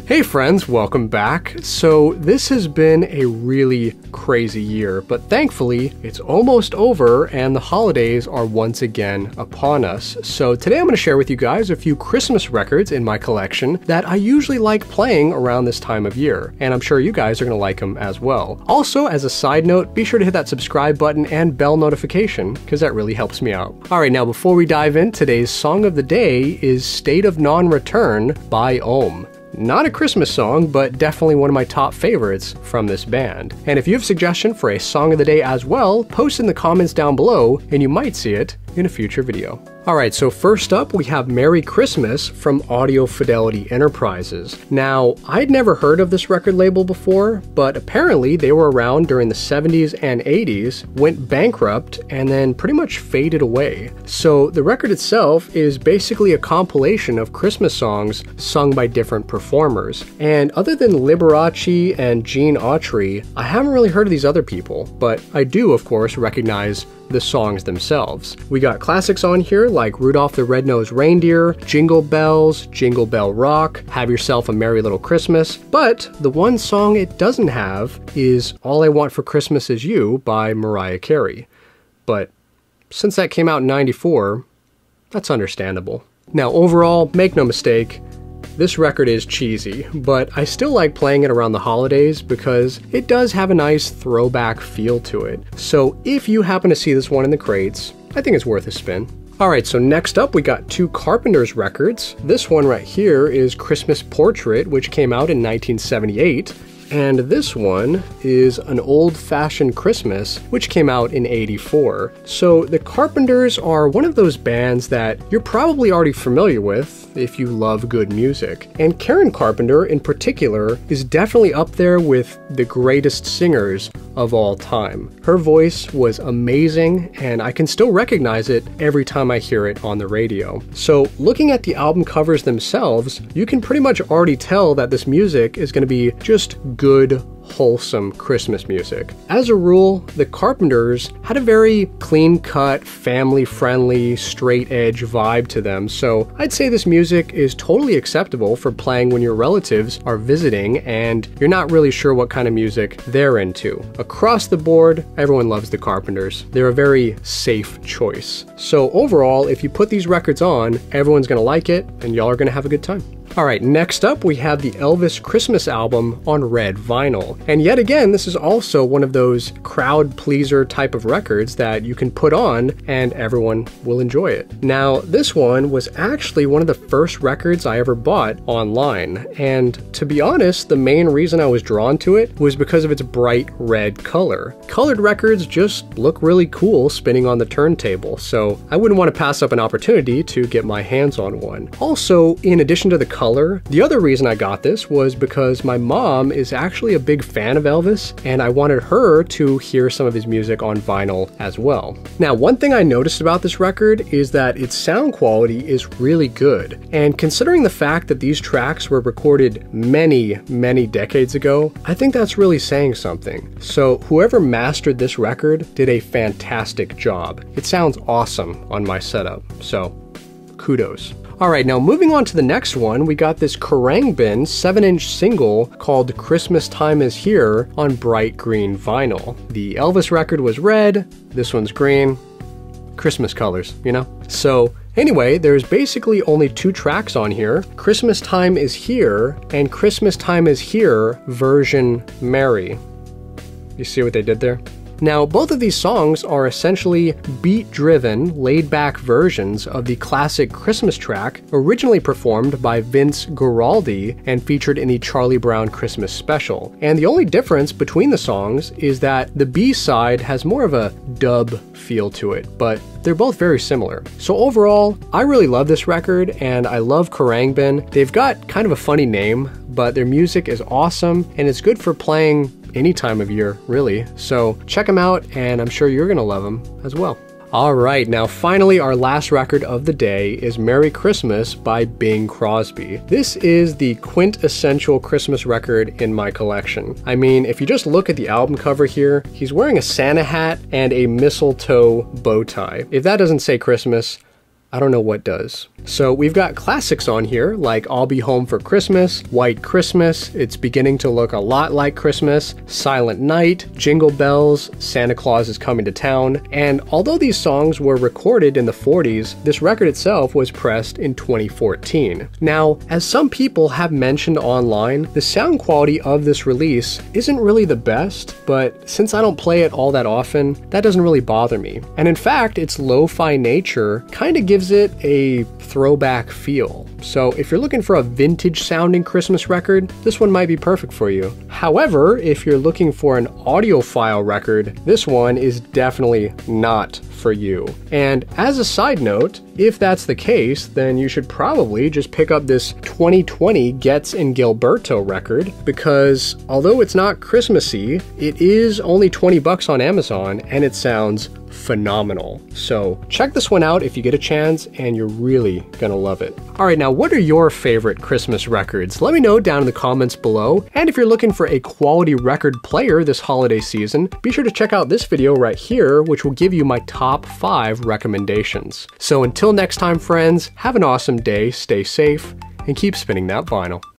Hey friends, welcome back. So this has been a really crazy year, but thankfully it's almost over and the holidays are once again upon us. So today I'm going to share with you guys a few Christmas records in my collection that I usually like playing around this time of year, and I'm sure you guys are going to like them as well. Also, as a side note, be sure to hit that subscribe button and bell notification because that really helps me out. Alright, now before we dive in, today's song of the day is State of Non-Return by Ohm. Not a Christmas song, but definitely one of my top favorites from this band. And if you have a suggestion for a song of the day as well, post in the comments down below and you might see it in a future video. Alright, so first up we have Merry Christmas from Audio Fidelity Enterprises. Now, I'd never heard of this record label before, but apparently they were around during the 70s and 80s, went bankrupt, and then pretty much faded away. So the record itself is basically a compilation of Christmas songs sung by different performers. And other than Liberace and Gene Autry, I haven't really heard of these other people, but I do, of course, recognize the songs themselves. We got classics on here like Rudolph the Red-Nosed Reindeer, Jingle Bells, Jingle Bell Rock, Have Yourself a Merry Little Christmas, but the one song it doesn't have is All I Want for Christmas Is You by Mariah Carey. But since that came out in '94, that's understandable. Now overall, make no mistake, this record is cheesy, but I still like playing it around the holidays because it does have a nice throwback feel to it. So if you happen to see this one in the crates, I think it's worth a spin. Alright, so next up we got two Carpenters records. This one right here is Christmas Portrait, which came out in 1978. And this one is An Old-Fashioned Christmas, which came out in '84. So the Carpenters are one of those bands that you're probably already familiar with if you love good music. And Karen Carpenter in particular is definitely up there with the greatest singers of all time. Her voice was amazing and I can still recognize it every time I hear it on the radio. So looking at the album covers themselves, you can pretty much already tell that this music is going to be just good, wholesome Christmas music. As a rule, the Carpenters had a very clean-cut, family-friendly, straight-edge vibe to them, so I'd say this music is totally acceptable for playing when your relatives are visiting and you're not really sure what kind of music they're into. Across the board, everyone loves the Carpenters. They're a very safe choice. So overall, if you put these records on, everyone's gonna like it and y'all are gonna have a good time. Alright, next up we have the Elvis Christmas album on red vinyl. And yet again, this is also one of those crowd pleaser type of records that you can put on and everyone will enjoy it. Now, this one was actually one of the first records I ever bought online. And to be honest, the main reason I was drawn to it was because of its bright red color. Colored records just look really cool spinning on the turntable, so I wouldn't want to pass up an opportunity to get my hands on one. Also, in addition to the color, the other reason I got this was because my mom is actually a big fan of Elvis and I wanted her to hear some of his music on vinyl as well. Now, one thing I noticed about this record is that its sound quality is really good, and considering the fact that these tracks were recorded many decades ago, I think that's really saying something. So whoever mastered this record did a fantastic job. It sounds awesome on my setup, so kudos. Alright, now moving on to the next one, we got this Karangbin 7-inch single called Christmas Time Is Here on bright green vinyl. The Elvis record was red, this one's green. Christmas colors, you know? So anyway, there's basically only two tracks on here, Christmas Time Is Here and Christmas Time Is Here version Merry. You see what they did there? Now, both of these songs are essentially beat-driven, laid-back versions of the classic Christmas track originally performed by Vince Guaraldi and featured in the Charlie Brown Christmas special. And the only difference between the songs is that the B-side has more of a dub feel to it, but they're both very similar. So overall, I really love this record and I love Karangbin. They've got kind of a funny name, but their music is awesome and it's good for playing any time of year, really. So check them out and I'm sure you're gonna love them as well. Alright, now finally our last record of the day is Merry Christmas by Bing Crosby. This is the quintessential Christmas record in my collection. I mean, if you just look at the album cover here, he's wearing a Santa hat and a mistletoe bow tie. If that doesn't say Christmas, I don't know what does. So we've got classics on here like I'll Be Home for Christmas, White Christmas, It's Beginning to Look a Lot Like Christmas, Silent Night, Jingle Bells, Santa Claus is Coming to Town, and although these songs were recorded in the 40s, this record itself was pressed in 2014. Now, as some people have mentioned online, the sound quality of this release isn't really the best, but since I don't play it all that often, that doesn't really bother me. And in fact, its lo-fi nature kind of gives it a throwback feel. So if you're looking for a vintage sounding Christmas record, this one might be perfect for you. However, if you're looking for an audiophile record, this one is definitely not for you. And as a side note, if that's the case, then you should probably just pick up this 2020 Getz and Gilberto record, because although it's not Christmassy, it is only 20 bucks on Amazon and it sounds phenomenal. So check this one out if you get a chance, and you're really gonna love it. Alright, now what are your favorite Christmas records? Let me know down in the comments below, and if you're looking for a quality record player this holiday season, be sure to check out this video right here, which will give you my top 5 recommendations. So until next time, friends, have an awesome day, stay safe, and keep spinning that vinyl.